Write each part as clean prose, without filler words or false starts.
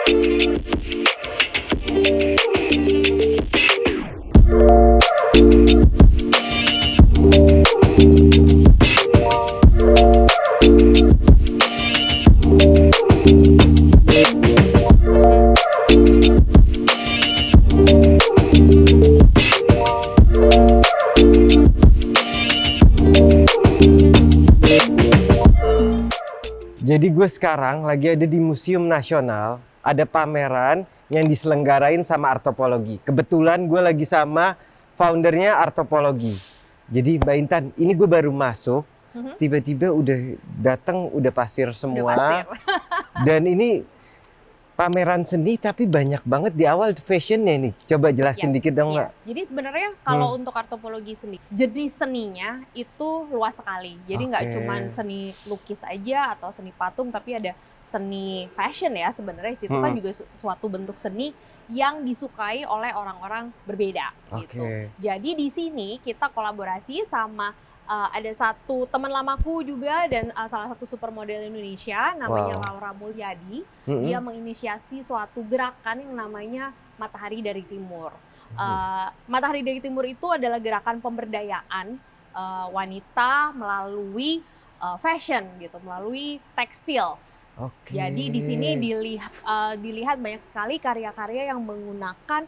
Jadi gue sekarang lagi ada di Museum Nasional, ada pameran yang diselenggarain sama Artopologi. Kebetulan gue lagi sama foundernya Artopologi. Jadi Mbak Intan, ini gue baru masuk, tiba-tiba udah datang, udah pasir semua. Udah pasir. Dan ini pameran seni tapi banyak banget di awal fashionnya nih. Coba jelasin dikit dong Mbak. Jadi sebenarnya kalau untuk Artopologi seni, jenis seninya itu luas sekali. Jadi nggak cuma seni lukis aja atau seni patung, tapi ada seni fashion ya sebenarnya. Itu kan juga suatu bentuk seni yang disukai oleh orang-orang berbeda gitu. Jadi di sini kita kolaborasi sama ada satu teman lamaku juga dan salah satu supermodel Indonesia namanya Laura Mulyadi. Dia menginisiasi suatu gerakan yang namanya Matahari dari Timur. Matahari dari Timur itu adalah gerakan pemberdayaan wanita melalui fashion gitu, melalui tekstil. Jadi di sini dilihat banyak sekali karya-karya yang menggunakan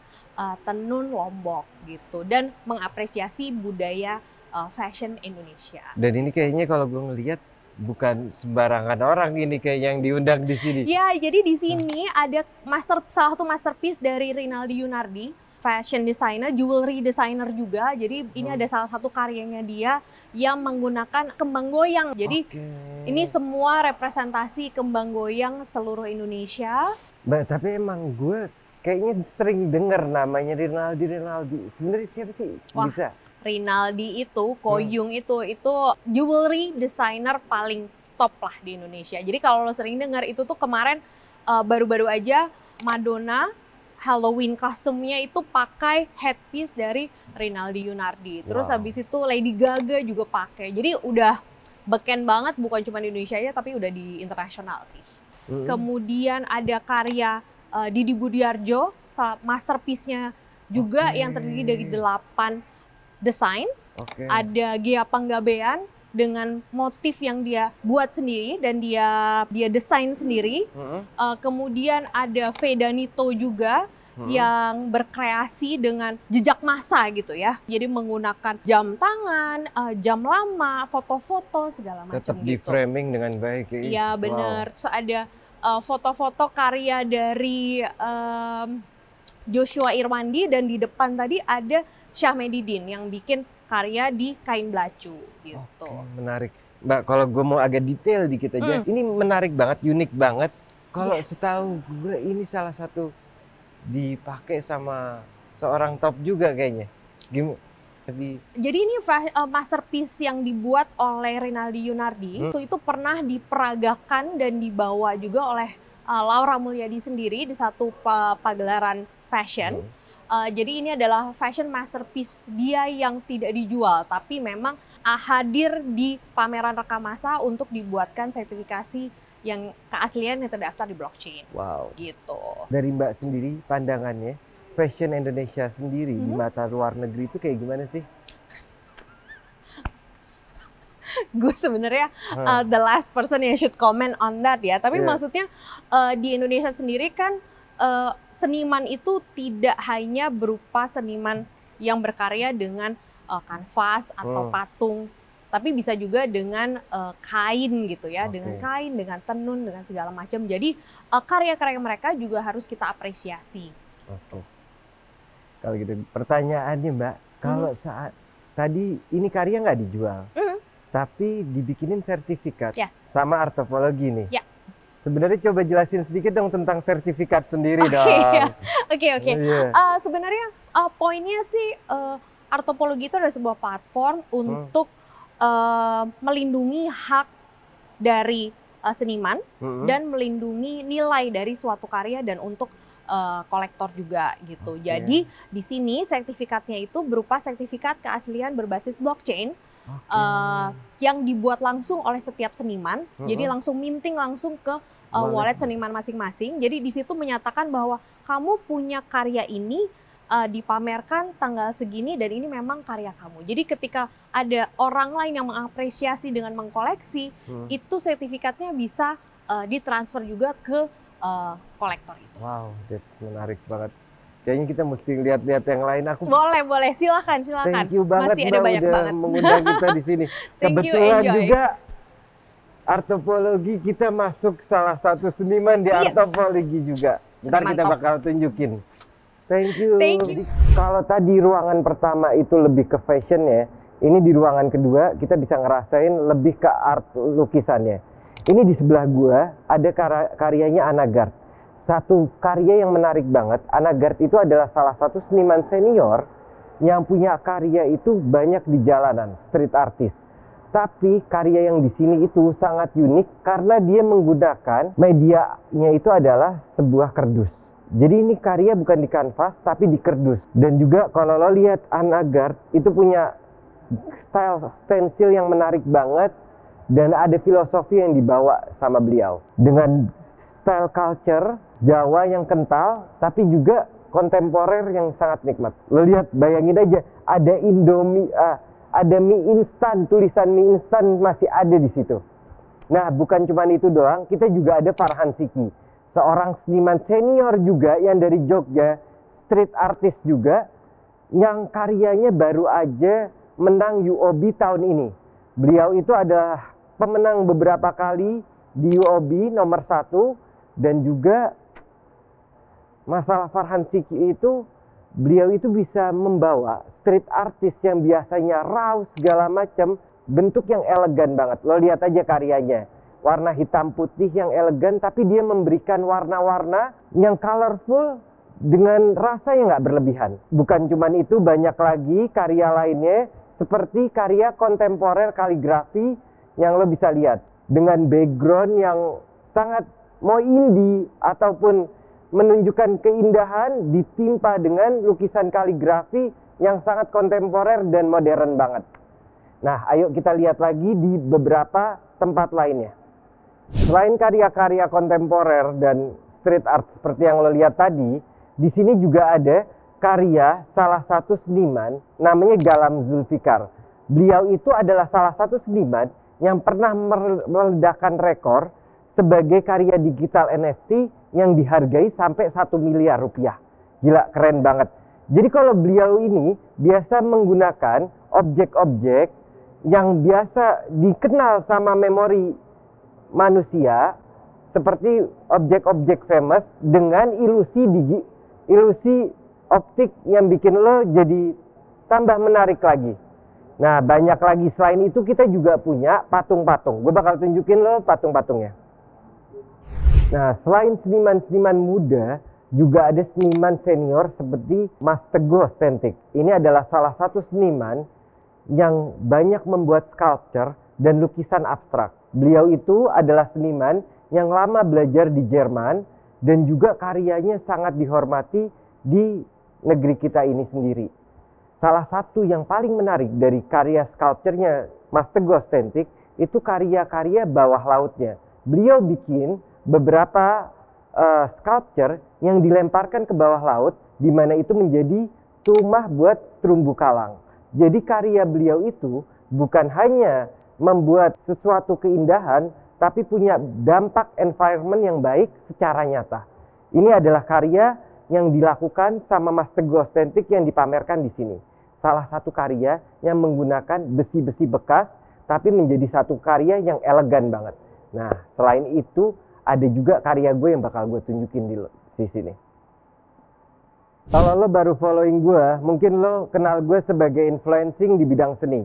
tenun Lombok gitu dan mengapresiasi budaya fashion Indonesia. Dan ini kayaknya kalau gue ngelihat bukan sembarangan orang ini kayak yang diundang di sini. Ya, jadi di sini ada salah satu masterpiece dari Rinaldi Yunardi, fashion designer, jewelry designer juga. Jadi ini ada salah satu karyanya dia yang menggunakan kembang goyang. Jadi ini semua representasi kembang goyang seluruh Indonesia. Mbak, tapi emang gue kayaknya sering dengar namanya Rinaldi. Sebenarnya siapa sih? Bisa? Rinaldi itu, Koyung itu jewelry designer paling top lah di Indonesia. Jadi kalau lo sering dengar itu tuh kemarin baru-baru aja Madonna Halloween custom-nya itu pakai headpiece dari Rinaldi Yunardi. Terus habis itu Lady Gaga juga pakai. Jadi udah beken banget, bukan cuma di Indonesia aja tapi udah di internasional sih. Kemudian ada karya Didi Budiarjo, masterpiece-nya juga yang terdiri dari 8 desain. Ada Gia Panggabean dengan motif yang dia buat sendiri dan dia desain sendiri. Kemudian ada Vedanito juga yang berkreasi dengan jejak masa gitu ya. Jadi menggunakan jam tangan, jam lama, foto-foto segala macam gitu. Tetap di framing dengan baik ya. Iya benar. Terus ada foto-foto karya dari Joshua Irwandi dan di depan tadi ada Syah Medidin yang bikin karya di kain belacu gitu. Menarik. Mbak, kalau gue mau agak detail dikit aja, ini menarik banget, unik banget. Kalau setahu gue ini salah satu dipakai sama seorang top juga kayaknya. Jadi ini masterpiece yang dibuat oleh Rinaldi Yunardi itu pernah diperagakan dan dibawa juga oleh Laura Mulyadi sendiri di satu pagelaran fashion. Jadi ini adalah fashion masterpiece dia yang tidak dijual, tapi memang hadir di pameran Rakamasa untuk dibuatkan sertifikasi yang keaslian yang terdaftar di blockchain. Gitu. Dari Mbak sendiri, pandangannya fashion Indonesia sendiri di mata luar negeri itu kayak gimana sih? Gue sebenarnya the last person yang should comment on that ya. Tapi maksudnya di Indonesia sendiri kan seniman itu tidak hanya berupa seniman yang berkarya dengan kanvas atau patung, tapi bisa juga dengan kain gitu ya, dengan kain, dengan tenun, dengan segala macam. Jadi karya-karya mereka juga harus kita apresiasi. Kalau gitu, pertanyaannya Mbak, kalau saat tadi ini karya nggak dijual, tapi dibikinin sertifikat sama Artopologi nih. Sebenarnya coba jelasin sedikit dong tentang sertifikat sendiri dong. Sebenarnya poinnya sih Artopologi itu adalah sebuah platform untuk melindungi hak dari seniman dan melindungi nilai dari suatu karya dan untuk kolektor juga gitu. Jadi di sini sertifikatnya itu berupa sertifikat keaslian berbasis blockchain. Yang dibuat langsung oleh setiap seniman, jadi langsung minting langsung ke wallet seniman masing-masing. Jadi di situ menyatakan bahwa kamu punya karya ini dipamerkan tanggal segini dan ini memang karya kamu. Jadi ketika ada orang lain yang mengapresiasi dengan mengkoleksi, itu sertifikatnya bisa ditransfer juga ke kolektor itu. Wow, that's menarik banget. Kayaknya kita mesti lihat-lihat yang lain. Boleh, silakan. Thank you banget Masih ada Mbak banyak udah banget. mengundang kita di sini. Kebetulan juga Artopologi kita masuk salah satu seniman di Artopologi juga. Ntar kita bakal tunjukin. Thank you. Jadi, kalau tadi ruangan pertama itu lebih ke fashion ya, ini di ruangan kedua kita bisa ngerasain lebih ke art lukisannya. Ini di sebelah gua ada karyanya Anna Gard. Satu karya yang menarik banget. Anna Gard itu adalah salah satu seniman senior yang punya karya itu banyak di jalanan, street artist. Tapi karya yang di sini itu sangat unik karena dia menggunakan medianya itu adalah sebuah kardus. Jadi ini karya bukan di kanvas tapi di kardus. Dan juga kalau lo lihat Anna Gard itu punya style stensil yang menarik banget dan ada filosofi yang dibawa sama beliau. Dengan style culture Jawa yang kental tapi juga kontemporer yang sangat nikmat. Lo lihat, bayangin aja ada Indomie, ada mie instan, tulisan mie instan masih ada di situ. Nah, bukan cuma itu doang, kita juga ada Farhan Siki, seorang seniman senior juga yang dari Jogja, street artist juga, yang karyanya baru aja menang UOB tahun ini. Beliau itu adalah pemenang beberapa kali di UOB nomor 1, dan juga masalah Farhan Siki itu, beliau itu bisa membawa street artist yang biasanya raw segala macam, bentuk yang elegan banget. Lo lihat aja karyanya, warna hitam putih yang elegan, tapi dia memberikan warna-warna yang colorful dengan rasa yang nggak berlebihan. Bukan cuman itu, banyak lagi karya lainnya seperti karya kontemporer kaligrafi yang lo bisa lihat dengan background yang sangat mau indie ataupun menunjukkan keindahan ditimpa dengan lukisan kaligrafi yang sangat kontemporer dan modern banget. Nah, ayo kita lihat lagi di beberapa tempat lainnya. Selain karya-karya kontemporer dan street art seperti yang lo lihat tadi, di sini juga ada karya salah satu seniman namanya Galam Zulfikar. Beliau itu adalah salah satu seniman yang pernah meledakkan rekor sebagai karya digital NFT yang dihargai sampai 1 miliar rupiah. Gila, keren banget. Jadi kalau beliau ini biasa menggunakan objek-objek yang biasa dikenal sama memori manusia, seperti objek-objek famous dengan ilusi optik yang bikin lo jadi tambah menarik lagi. Nah, banyak lagi. Selain itu kita juga punya patung-patung. Gue bakal tunjukin lo patung-patungnya. Nah, selain seniman-seniman muda, juga ada seniman senior seperti Mas Teguh Stentik. Ini adalah salah satu seniman yang banyak membuat sculpture dan lukisan abstrak. Beliau itu adalah seniman yang lama belajar di Jerman dan juga karyanya sangat dihormati di negeri kita ini sendiri. Salah satu yang paling menarik dari karya sculpture-nya Mas Teguh Stentik itu karya-karya bawah lautnya. Beliau bikin beberapa sculpture yang dilemparkan ke bawah laut, di mana itu menjadi rumah buat terumbu karang. Jadi karya beliau itu bukan hanya membuat sesuatu keindahan, tapi punya dampak environment yang baik secara nyata. Ini adalah karya yang dilakukan sama Mas Teguh Stentik yang dipamerkan di sini. Salah satu karya yang menggunakan besi-besi bekas, tapi menjadi satu karya yang elegan banget. Nah, selain itu, ada juga karya gue yang bakal gue tunjukin di sini. Kalau lo baru following gue, mungkin lo kenal gue sebagai influencing di bidang seni.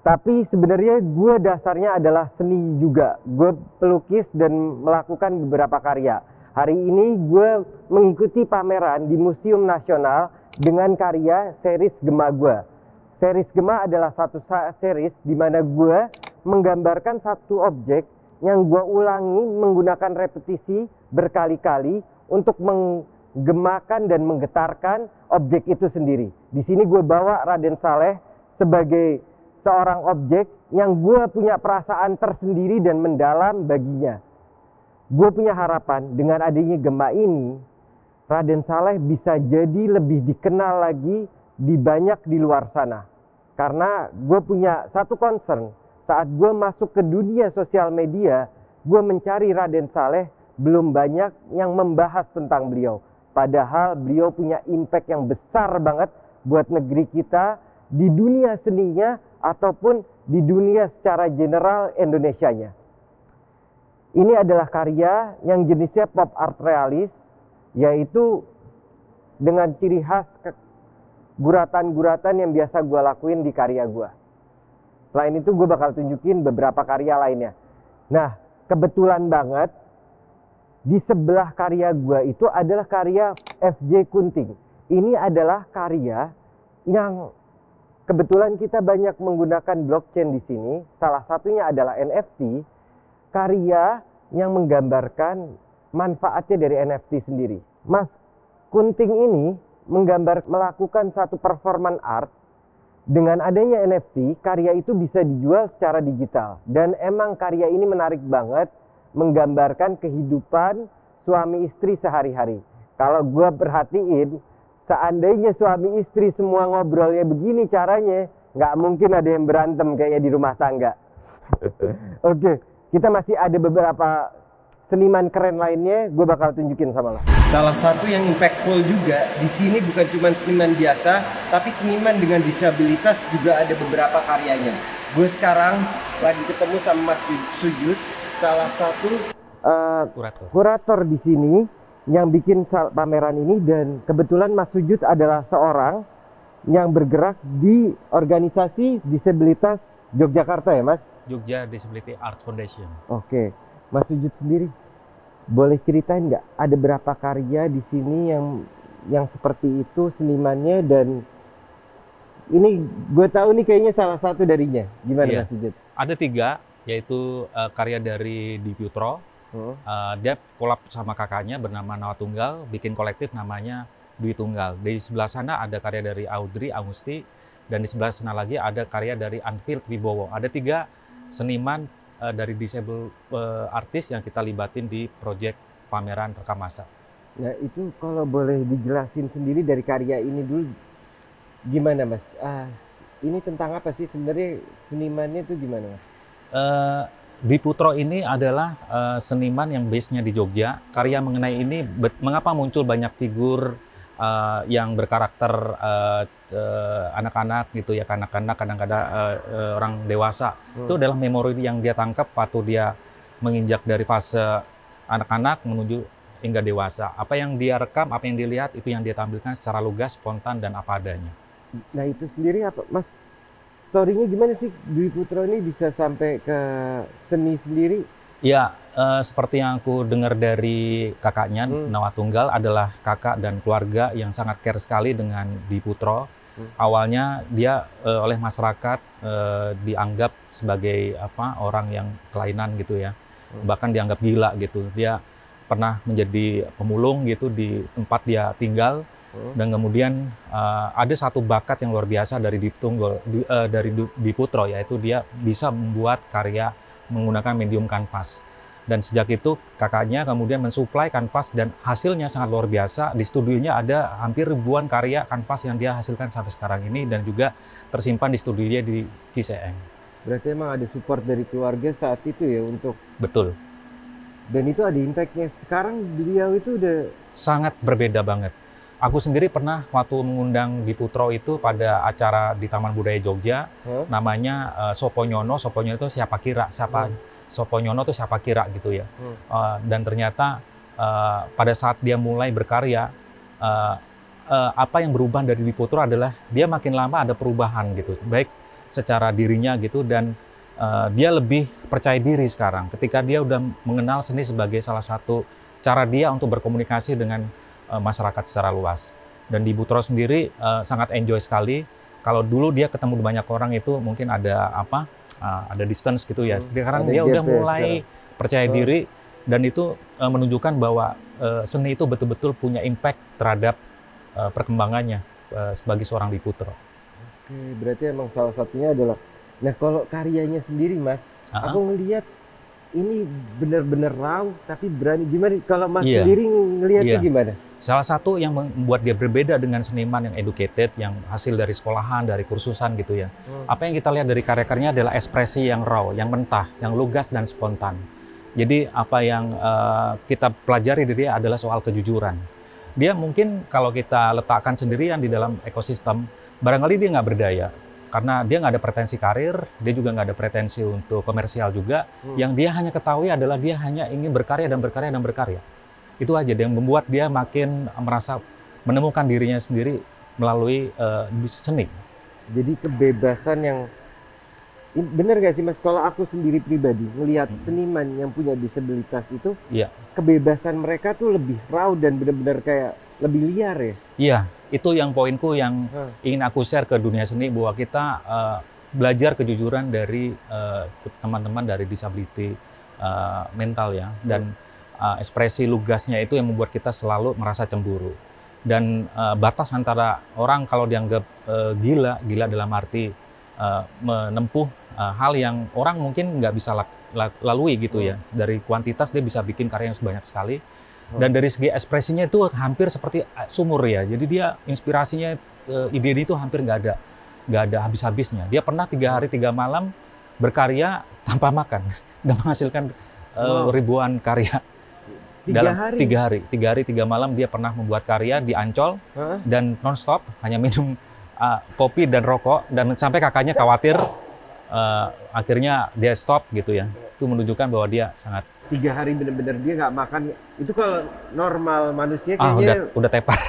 Tapi sebenarnya gue dasarnya adalah seni juga. Gue pelukis dan melakukan beberapa karya. Hari ini gue mengikuti pameran di Museum Nasional dengan karya series Gema gue. Series Gema adalah satu series di mana gue menggambarkan satu objek yang gue ulangi menggunakan repetisi berkali-kali untuk menggemakan dan menggetarkan objek itu sendiri. Di sini gue bawa Raden Saleh sebagai seorang objek yang gue punya perasaan tersendiri dan mendalam baginya. gue punya harapan dengan adanya Gema ini, Raden Saleh bisa jadi lebih dikenal lagi di banyak di luar sana. Karena gue punya satu concern, saat gue masuk ke dunia sosial media, gue mencari Raden Saleh, belum banyak yang membahas tentang beliau. Padahal beliau punya impact yang besar banget buat negeri kita, di dunia seninya ataupun di dunia secara general Indonesianya. Ini adalah karya yang jenisnya pop art realis, yaitu dengan ciri khas guratan-guratan yang biasa gue lakuin di karya gue. Selain itu gue bakal tunjukin beberapa karya lainnya. Nah, kebetulan banget di sebelah karya gue itu adalah karya FJ Kunting. Ini adalah karya yang kebetulan kita banyak menggunakan blockchain di sini. Salah satunya adalah NFT, karya yang menggambarkan manfaatnya dari NFT sendiri. Mas Kunting ini melakukan satu performance art. Dengan adanya NFT, karya itu bisa dijual secara digital. Dan emang karya ini menarik banget, menggambarkan kehidupan suami istri sehari-hari. Kalau gue perhatiin, seandainya suami istri semua ngobrolnya begini caranya, nggak mungkin ada yang berantem kayak di rumah tangga. Oke, kita masih ada beberapa seniman keren lainnya, gue bakal tunjukin sama lo. Salah satu yang impactful juga di sini bukan cuma seniman biasa, tapi seniman dengan disabilitas juga ada beberapa karyanya. Gue sekarang lagi ketemu sama Mas Sujud, salah satu kurator di sini yang bikin pameran ini, dan kebetulan Mas Sujud adalah seorang yang bergerak di organisasi disabilitas Yogyakarta ya, Mas? Jogja Disability Art Foundation. Oke, Mas Sujud sendiri boleh ceritain nggak ada berapa karya di sini yang seperti itu senimannya, dan ini gue tahu nih kayaknya salah satu darinya. Gimana Iya. Mas Sujud? Ada 3, yaitu karya dari Dwi Putro. Dia kolab sama kakaknya bernama Nawa Tunggal, bikin kolektif namanya Dwi Tunggal. Di sebelah sana ada karya dari Audrey Agusti, dan di sebelah sana lagi ada karya dari Anfield Wibowo. Ada 3 seniman dari disable artis yang kita libatin di proyek pameran Rekamasa. Nah itu kalau boleh dijelasin sendiri dari karya ini dulu, gimana Mas? Ini tentang apa sih sebenarnya, senimannya itu gimana Mas? Dwi Putro ini adalah seniman yang base-nya di Jogja. Karya mengenai ini, mengapa muncul banyak figur yang berkarakter anak-anak gitu ya, kanak-kanak, kadang-kadang orang dewasa. Itu adalah memori yang dia tangkap waktu dia menginjak dari fase anak-anak menuju hingga dewasa. Apa yang dia rekam, apa yang dilihat, itu yang dia tampilkan secara lugas, spontan, dan apa adanya. Nah itu sendiri apa Mas? Story-nya gimana sih Dwi Putro ini bisa sampai ke seni sendiri? Ya, seperti yang aku dengar dari kakaknya, Nawa Tunggal adalah kakak dan keluarga yang sangat care sekali dengan Dwi Putro. Awalnya dia oleh masyarakat dianggap sebagai orang yang kelainan gitu ya, bahkan dianggap gila gitu. Dia pernah menjadi pemulung gitu di tempat dia tinggal. Dan kemudian ada satu bakat yang luar biasa dari Dwi Putro, yaitu dia bisa membuat karya menggunakan medium kanvas. Dan sejak itu kakaknya kemudian mensuplai kanvas, dan hasilnya sangat luar biasa. Di studionya ada hampir ribuan karya kanvas yang dia hasilkan sampai sekarang ini, dan juga tersimpan di studionya di Ciseeng. Berarti emang ada support dari keluarga saat itu ya untuk... Betul. Dan itu ada impact-nya. Sekarang beliau itu udah... Sangat berbeda banget. Aku sendiri pernah waktu mengundang Dwi Putro itu pada acara di Taman Budaya Jogja, namanya Soponyono. Soponyono itu siapa kira, Soponyono itu siapa kira gitu ya. Dan ternyata pada saat dia mulai berkarya, apa yang berubah dari Dwi Putro adalah dia makin lama ada perubahan gitu, baik secara dirinya gitu, dan dia lebih percaya diri sekarang ketika dia udah mengenal seni sebagai salah satu cara dia untuk berkomunikasi dengan masyarakat secara luas. Dan Dwi Putro sendiri sangat enjoy sekali. Kalau dulu dia ketemu banyak orang itu mungkin ada ada distance gitu ya. Sekarang dia udah mulai percaya diri, dan itu menunjukkan bahwa seni itu betul-betul punya impact terhadap perkembangannya sebagai seorang Dwi Putro. Oke, berarti emang salah satunya adalah... Nah kalau karyanya sendiri Mas, aku ngelihat ini bener-bener raw tapi berani. Gimana kalau Mas Iya. sendiri ngelihatnya Iya. gimana? Salah satu yang membuat dia berbeda dengan seniman yang educated, yang hasil dari sekolahan, dari kursusan gitu ya. Apa yang kita lihat dari karya-karyanya adalah ekspresi yang raw, yang mentah, yang lugas dan spontan. Jadi apa yang kita pelajari dari dia adalah soal kejujuran. Dia mungkin kalau kita letakkan sendirian di dalam ekosistem, barangkali dia nggak berdaya. Karena dia nggak ada pretensi karir, dia juga nggak ada pretensi untuk komersial juga. Yang dia hanya ketahui adalah dia hanya ingin berkarya dan berkarya dan berkarya. Itu aja yang membuat dia makin merasa menemukan dirinya sendiri melalui seni. Jadi kebebasan yang bener gak sih Mas, kalau aku sendiri pribadi ngelihat seniman yang punya disabilitas itu, Iya. kebebasan mereka tuh lebih raw dan bener-bener kayak lebih liar ya. Iya, itu yang poinku yang ingin aku share ke dunia seni, bahwa kita belajar kejujuran dari teman-teman dari disability mental ya, dan ekspresi lugasnya itu yang membuat kita selalu merasa cemburu. Dan batas antara orang kalau dianggap gila dalam arti menempuh hal yang orang mungkin nggak bisa lalui gitu ya. Dari kuantitas dia bisa bikin karya yang sebanyak sekali. Dan dari segi ekspresinya itu hampir seperti sumur ya. Jadi dia inspirasinya, ide itu hampir nggak ada habis-habisnya. Dia pernah 3 hari 3 malam berkarya tanpa makan dan menghasilkan ribuan karya. Dalam 3 hari 3 malam dia pernah membuat karya di Ancol dan nonstop hanya minum kopi dan rokok, dan sampai kakaknya khawatir, akhirnya dia stop gitu ya. Itu menunjukkan bahwa dia sangat 3 hari bener-bener dia nggak makan. Itu kalau normal manusia kayaknya udah tepar.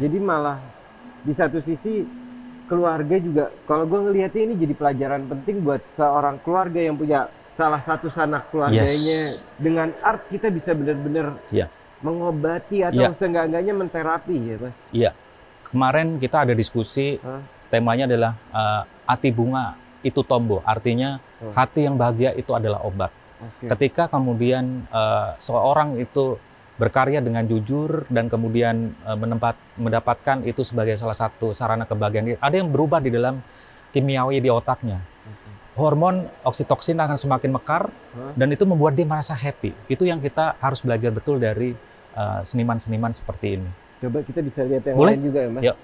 Jadi malah di satu sisi keluarga juga, kalau gue ngelihatnya ini jadi pelajaran penting buat seorang keluarga yang punya salah satu sanak keluarganya. Dengan art kita bisa benar-benar mengobati atau seenggak-enggaknya menterapi ya Mas. Iya. Kemarin kita ada diskusi, temanya adalah hati bunga itu tombo, artinya hati yang bahagia itu adalah obat. Ketika kemudian seorang itu berkarya dengan jujur dan kemudian mendapatkan itu sebagai salah satu sarana kebahagiaan, ada yang berubah di dalam kimiawi di otaknya. Hormon oksitoksin akan semakin mekar dan itu membuat dia merasa happy. Itu yang kita harus belajar betul dari seniman-seniman seperti ini. Coba kita bisa lihat yang Boleh? lain juga ya Mas. Yuk.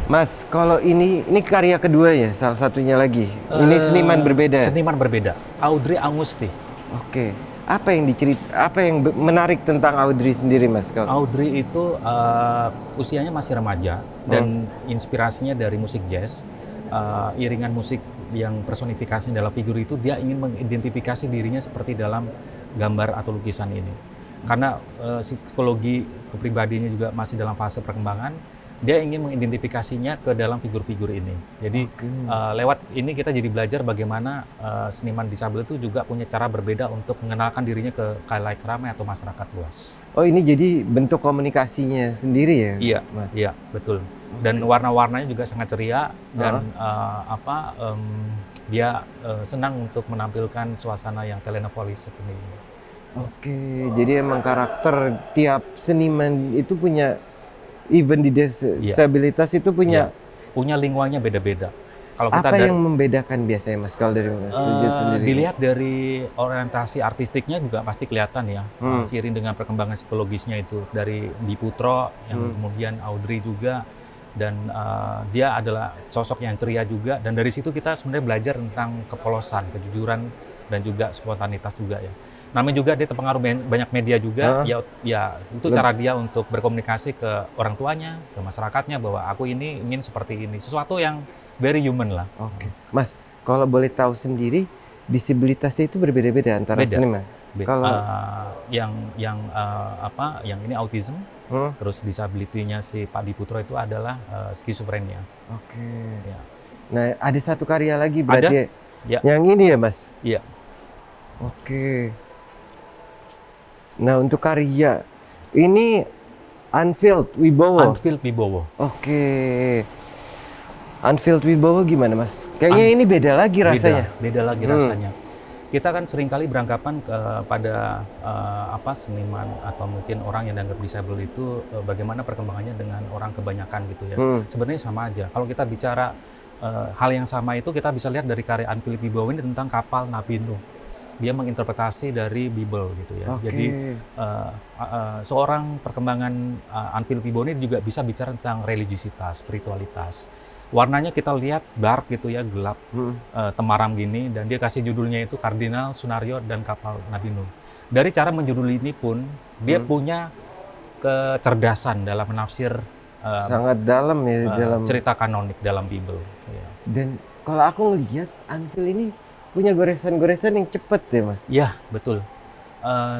Mas, kalau ini karya kedua ya, salah satunya lagi. Ini seniman berbeda. Seniman berbeda. Audrey Angusti. Oke. Apa yang menarik tentang Audrey sendiri Mas? Audrey itu usianya masih remaja dan inspirasinya dari musik jazz. Iringan musik yang personifikasinya dalam figur itu, dia ingin mengidentifikasi dirinya seperti dalam gambar atau lukisan ini. Karena psikologi kepribadiannya juga masih dalam fase perkembangan, dia ingin mengidentifikasinya ke dalam figur-figur ini. Jadi lewat ini kita jadi belajar bagaimana seniman disabel itu juga punya cara berbeda untuk mengenalkan dirinya ke khalayak ramai atau masyarakat luas. Oh, ini jadi bentuk komunikasinya sendiri ya? Iya, Mas? Iya, betul. Dan warna-warnanya juga sangat ceria dan dia senang untuk menampilkan suasana yang telenovelis seperti ini. Oke, jadi emang karakter tiap seniman itu punya, even di disabilitas itu punya lingkungannya beda-beda. Kalau kita apa yang membedakan biasanya Mas kalau dari Mas Sujud sendiri? Dilihat dari orientasi artistiknya juga pasti kelihatan ya, seiring dengan perkembangan psikologisnya itu dari Diputro yang kemudian Audrey juga, dan dia adalah sosok yang ceria juga, dan dari situ kita sebenarnya belajar tentang kepolosan, kejujuran dan juga spontanitas juga ya. Namanya juga dia terpengaruh banyak media juga, ya itu cara dia untuk berkomunikasi ke orang tuanya, ke masyarakatnya, bahwa aku ini ingin seperti ini, sesuatu yang very human lah. Oke. Mas, kalau boleh tahu sendiri, disabilitasnya itu berbeda-beda antara seniman? Kalau yang ini autism, terus disability-nya si Pak Diputro itu adalah skizofrenia. Oke. Ya. Nah, ada satu karya lagi berarti. Ya. Yang ini ya, Mas? Iya. Oke. Nah, untuk karya ini Unfilled Wibowo. Unfilled Wibowo. Oke. Unfilled Wibowo gimana, Mas? Kayaknya ini beda lagi rasanya. Beda lagi rasanya. Kita kan seringkali beranggapan pada seniman atau mungkin orang yang dianggap disabel itu bagaimana perkembangannya dengan orang kebanyakan gitu ya. Sebenarnya sama aja. Kalau kita bicara hal yang sama itu kita bisa lihat dari karya Unfilled Wibowo ini tentang kapal Nabi Nuh. dia menginterpretasi dari Bible gitu ya. Oke. Jadi seorang perkembangan Anvil Vibo ini juga bisa bicara tentang religiusitas, spiritualitas. Warnanya kita lihat dark gitu ya, gelap, temaram gini, dan dia kasih judulnya itu Kardinal Sunario dan Kapal Nabi Nuh. Dari cara menjudul ini pun dia punya kecerdasan dalam menafsir Sangat dalam ya dalam cerita kanonik dalam Bible. Ya. Dan kalau aku ngelihat Anvil ini punya goresan-goresan yang cepet ya mas. Iya, betul.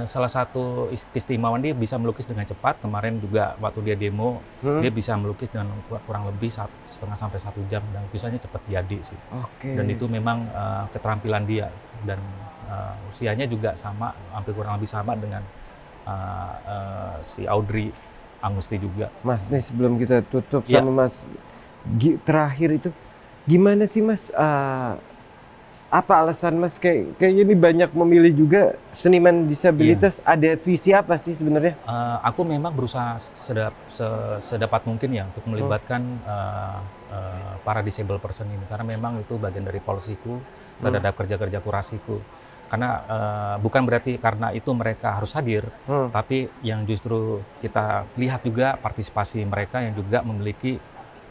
Salah satu keistimewaan dia bisa melukis dengan cepat. Kemarin juga waktu dia demo, dia bisa melukis dengan kurang lebih 1,5 sampai 1 jam dan lukisannya cepat jadi sih. Oke. Dan itu memang keterampilan dia dan usianya juga sama, hampir kurang lebih sama dengan si Audrey Angusti juga. Mas nih sebelum kita tutup Ya. sama Mas terakhir itu gimana sih Mas? Apa alasan Mas kayak ini banyak memilih juga seniman disabilitas? Ada visi apa sih sebenarnya? Aku memang berusaha sedapat mungkin ya untuk melibatkan para disabled person ini karena memang itu bagian dari polisiku terhadap kerja-kerja kurasiku. Karena bukan berarti karena itu mereka harus hadir, tapi yang justru kita lihat juga partisipasi mereka yang juga memiliki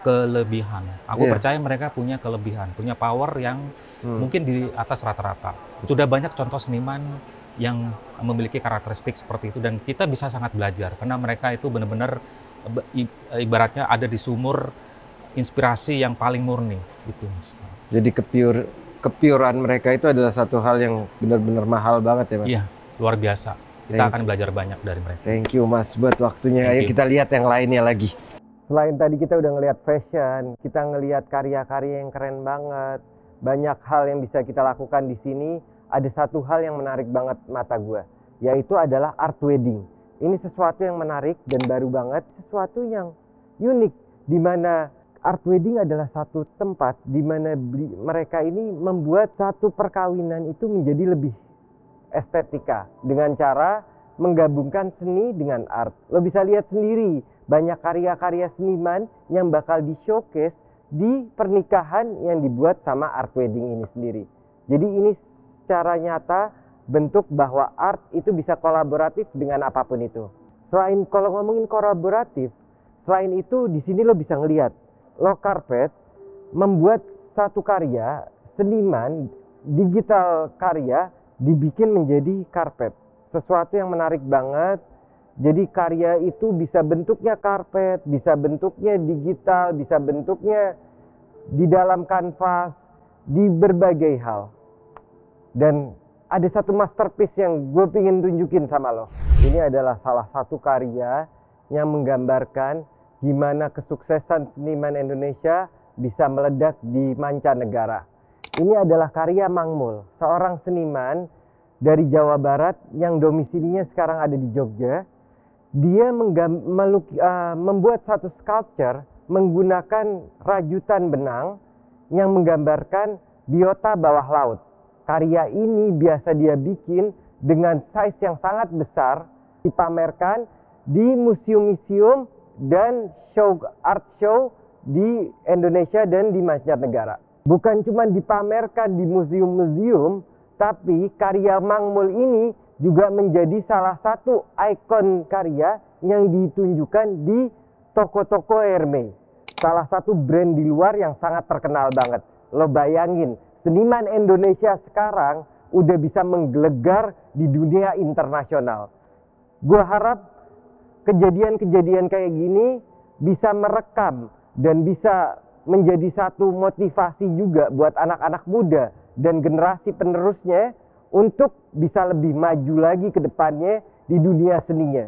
kelebihan. Aku percaya mereka punya kelebihan, punya power yang mungkin di atas rata-rata. Sudah banyak contoh seniman yang memiliki karakteristik seperti itu dan kita bisa sangat belajar karena mereka itu benar-benar ibaratnya ada di sumur inspirasi yang paling murni gitu. Jadi kepiuran mereka itu adalah satu hal yang benar-benar mahal banget ya Mas? Iya, luar biasa. Kita akan belajar banyak dari mereka. Thank you Mas buat waktunya. Ayo kita lihat yang lainnya lagi. Selain tadi kita udah ngelihat fashion, kita ngelihat karya-karya yang keren banget. Banyak hal yang bisa kita lakukan di sini. Ada satu hal yang menarik banget mata gue, yaitu adalah art wedding. Ini sesuatu yang menarik dan baru banget, sesuatu yang unik, di mana art wedding adalah satu tempat di mana mereka ini membuat satu perkawinan itu menjadi lebih estetika dengan cara menggabungkan seni dengan art. Lo bisa lihat sendiri banyak karya-karya seniman yang bakal di-showcase di pernikahan yang dibuat sama art wedding ini sendiri. Jadi ini secara nyata bentuk bahwa art itu bisa kolaboratif dengan apapun itu. Selain kalau ngomongin kolaboratif, selain itu di sini lo bisa ngelihat Lo Carpet membuat satu karya seniman digital karya dibikin menjadi karpet. Sesuatu yang menarik banget. Jadi karya itu bisa bentuknya karpet, bisa bentuknya digital, bisa bentuknya di dalam kanvas, di berbagai hal. Dan ada satu masterpiece yang gue pengen tunjukin sama lo. Ini adalah salah satu karya yang menggambarkan gimana kesuksesan seniman Indonesia bisa meledak di mancanegara. Ini adalah karya Mang Mul, seorang seniman dari Jawa Barat yang domisilinya sekarang ada di Jogja. Dia membuat satu sculpture menggunakan rajutan benang yang menggambarkan biota bawah laut. Karya ini biasa dia bikin dengan size yang sangat besar, dipamerkan di museum-museum dan art show di Indonesia dan di mancanegara. Bukan cuma dipamerkan di museum-museum, tapi karya Mang Mul ini juga menjadi salah satu ikon karya yang ditunjukkan di toko-toko Hermes. Salah satu brand di luar yang sangat terkenal banget. Lo bayangin, seniman Indonesia sekarang udah bisa menggelegar di dunia internasional. Gue harap kejadian-kejadian kayak gini bisa merekam dan bisa menjadi satu motivasi juga buat anak-anak muda dan generasi penerusnya untuk bisa lebih maju lagi ke depannya di dunia seninya.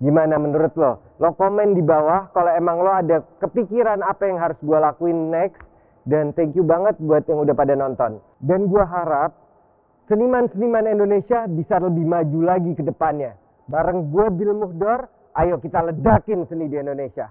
Gimana menurut lo? Lo komen di bawah kalau emang lo ada kepikiran apa yang harus gue lakuin next. Dan thank you banget buat yang udah pada nonton. Dan gue harap seniman-seniman Indonesia bisa lebih maju lagi ke depannya. Bareng gue Bill Muhdor, ayo kita ledakin seni di Indonesia.